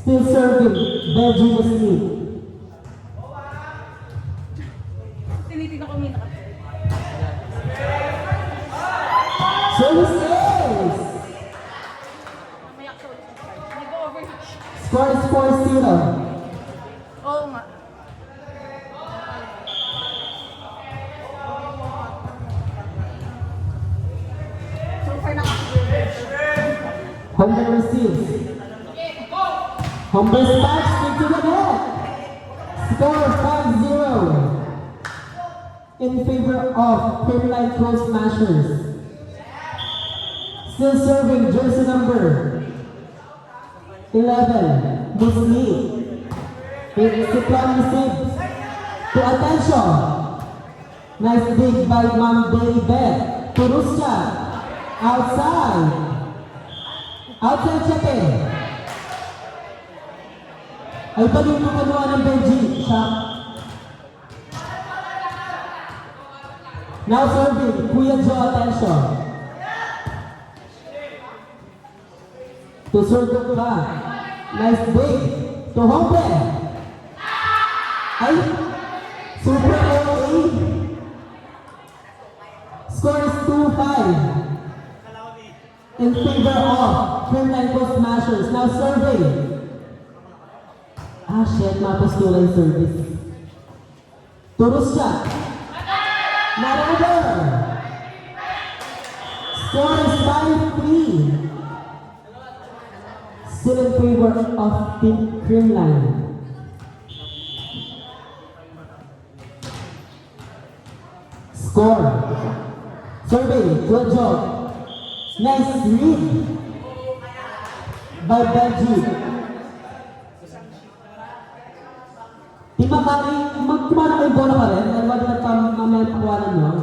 Still serving, Belgium Muslim. Tinitignan ko muna ka. Service ace! Mamaya ko ulit. Nag-overreach. Score is 4-0. Oo nga. So far naka-overreach. Humber receives. Humber spikes into the net. Score 5-0 in favor of Creamline Close Smashers. Still serving jersey number 11, Muslim. Supply receives to attention. Nice dig by Ma'am Baby Beth. To Rusya. Outside. Outside checking. Ay balik mo kanuha ng Benji. Shot. Now serving, Kuya Joe, attention. To Sir ka. Nice dig. To Hombre. Ay, super OA. Score is 2-5 in favor of Creamline Coast Smashers. Now serving. Ah, shit, mapastula yung service. Turus siya. Not over. Score is 5-3. Still in favor of Team Creamline. Score. Survey, good job. Nice read by Benji. Di makari, magkumana kayo bola pa rin? Dahil wala na mamaya pakuwanan nyo.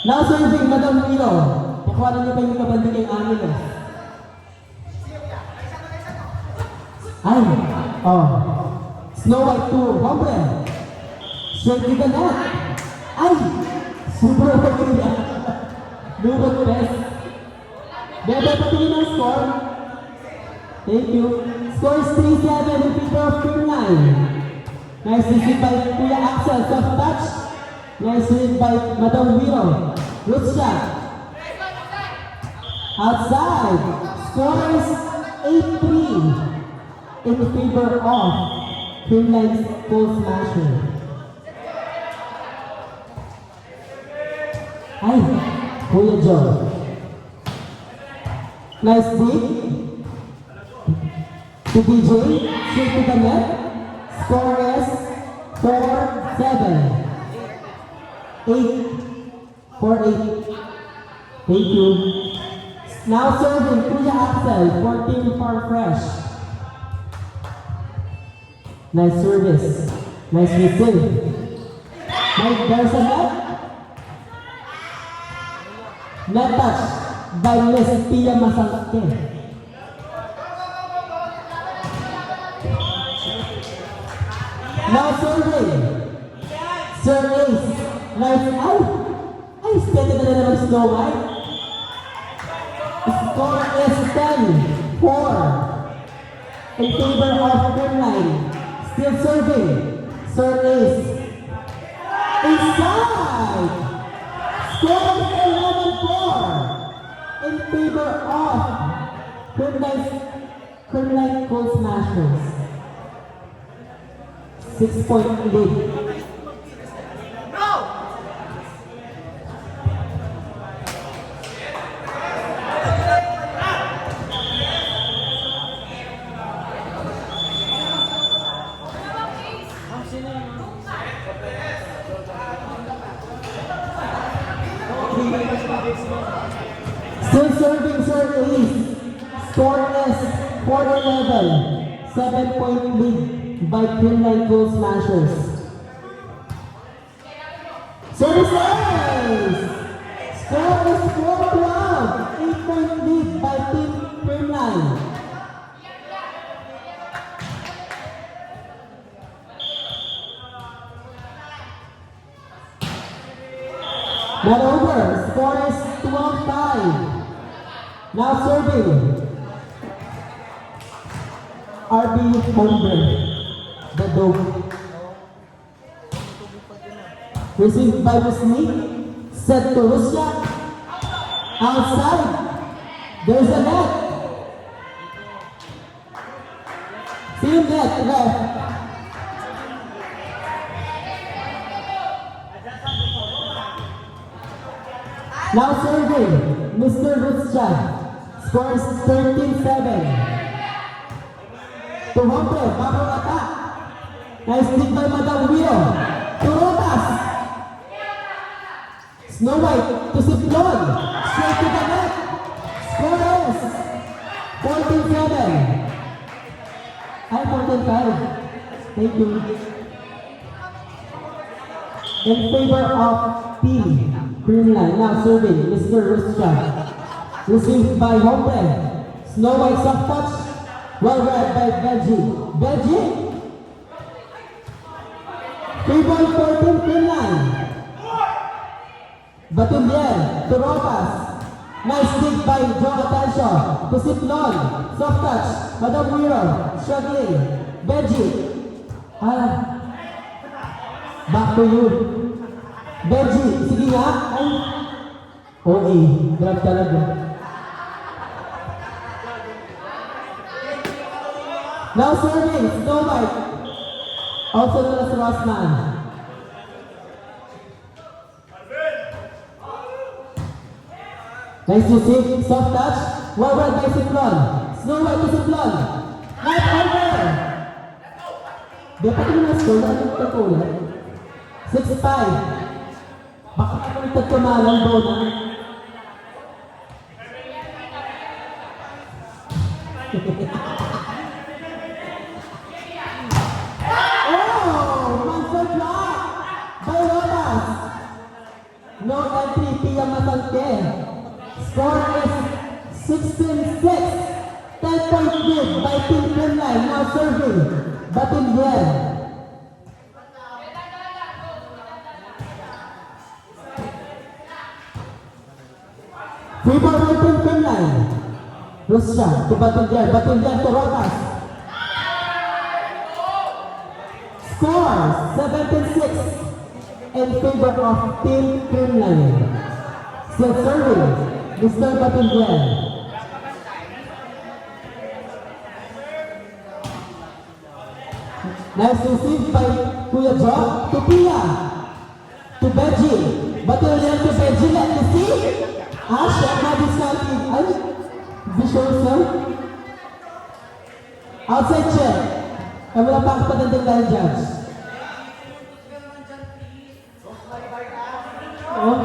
Now serving, Madam Milo. Pakuwanan nyo pa yung kabandi kay Angeles. Ay, oh. Snow White 2, Hombre. Straight to the net. Ay, super okay na. Lurot best. Bebe, patingin ang score. Thank you. Score is 3-7 in favor of Creamline. Nice receive by Kuya Axel, soft touch. Nice read by Madam Wiro. Good shot. Outside. Score is 8-3 in favor of Creamline's goal smasher. Ay, Kuya Joe. Nice dig. To DJ, straight to the net. Score is 4-7. 8-4-8. Thank you. Now serving Kuya Axel for Team Far Fresh. Nice service. Nice receive. Nice, there's a net. Net touch by Miss Pia Masangke. Now serving. Sir Ace. Nice. Ay, steady na naman Snow White. Score is 10-4 in favor of Creamline. Still serving. Sir Ace. Inside. Score is 11-4 in favor of Creamline Cold Smashers. 6-point lead. Still serving Sir Ace. Score is 4-11. 7-point lead by Creamline Goal Smashers. Service ace! Score is 4-12. 8-point lead by Team Creamline. Not over. Score is 12-5. Now serving. RB Hombre, the dog. Received by Musni, set to Russia. Outside, there's a net. Team net, left. Now serving, Mr. Russia. Scores 13-7. To Hombre, bago attack. Nice stick by Madam Wheel. To Rotas. Snow White to Siplon. Straight to the net. Score is 14-7. Ay, 14-5. Thank you. In favor of Team Greenland. Now serving Mr. Russia. Received by Hombre. Snow White soft touch. Well read by Belgi. Belgi. 3-14 Greenland. Batumbier to Ropas. Nice dig by Joe Atensio to Siplon. Soft touch. Madam Wiro. Struggling. Belgi. Back to you. Belgi. Sige nga. Ay. OA. Grab talaga. Now serving. Snow White. Also known as Rossman. Nice to see, soft touch, well read by Siplon. Snow White to Siplon. Night over. Dapat yung na-score na anong tatulan. 6-5. Baka ako nagtagtumalan doon. Oh! Monster block by Rodas. No entry, Pia Masalke. Score is 16-6. 10-point lead by Team Greenland. Now serving. Batin Glenn. Free ball by Team Greenland. Russia to Batin Glenn. Batin Glenn to Rotas. Score 17-6 in favor of Team Greenland. Still serving. Mr. Batin Glenn. Nice received by Kuya Joe to Pia. To Benji. Batin Glenn to Benji. Let me see. Shot na discounting. Ay, visual sir. Outside check. Ay, wala pa ako patandang dahil judge. Oh.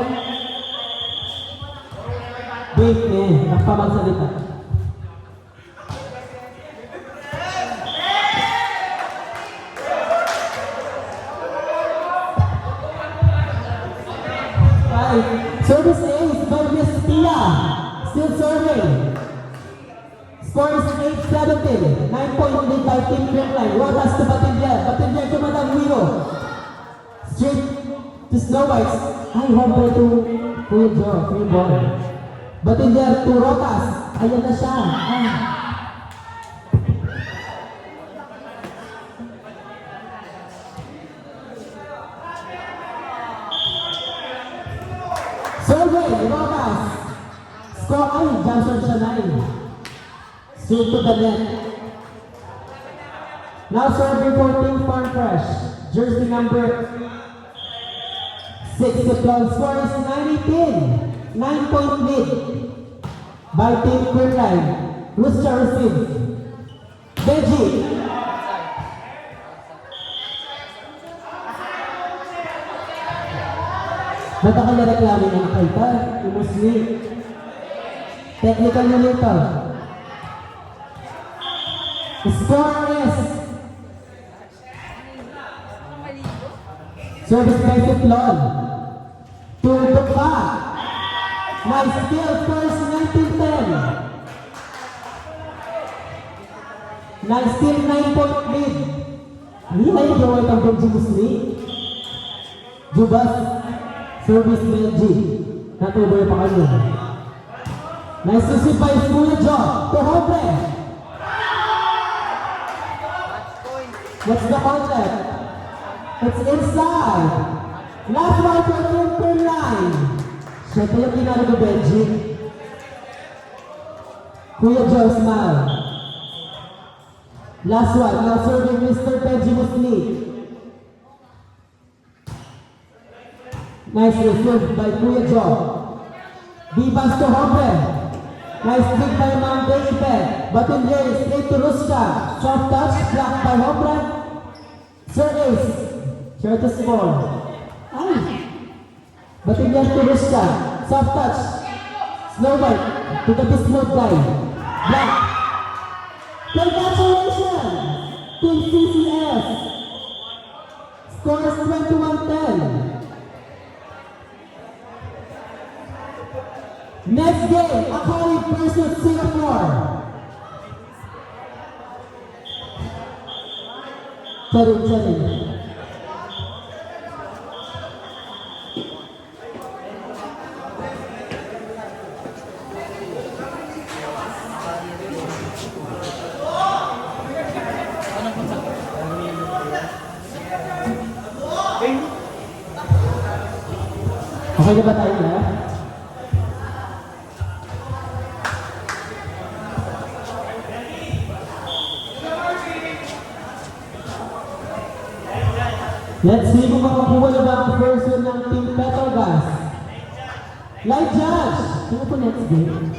Wait, nagpamagsalita. Service ace by Miss Pia. Still serving. Score is 8-17. 9-point lead by Team Greenland. Rodas to Batindian. Batindian to Madam Wiro. Straight to Snow White. Ay, Hombre to Kuya Joe. Free ball. Batindian to Rotas. Ayan na siya. Survey, Rotas. Score ay, Johnson siya na eh. Straight to the net. Now serving for Team Farm Fresh. Jersey number 6. The score is 9-18. 9-point lead by Team Greenland. Russia receives. Benji. Ba't ako nareklamo ng kaita? Imusli. Technical na nito. Score is service by Siplon to Dupa. Nice steal, scores 19-10. Nice steal, 9-point lead. Hindi na yung gawin ang Benji Musli. Jubas, service Benji. Natuloy pa kanya. Nice to see by Kuya Joe to Hombre. What's the concept? It's inside. Last one for Timber Line. Siyempre yung pinalo ko, Benji. Kuya Joe, smile. Last one. Now serving Mr. Benji Musli. Nice receive by Kuya Joe. Vivas to Hombre. Nice kick by Mount David. But in there, straight to Ruska. Soft touch, blocked by Hombre. Service. Share to score. Ay. But in there to Ruska. Soft touch. Slow bite. To the smooth guy. Block. Congratulations. Team CCS. Score is 21-10. Next game, Akari versus Singapore. Sorry. Okay na ba tayo na? Let's see kung makakuha na ba ang first one ng Team Petrogas. Light judge! Sino po next game?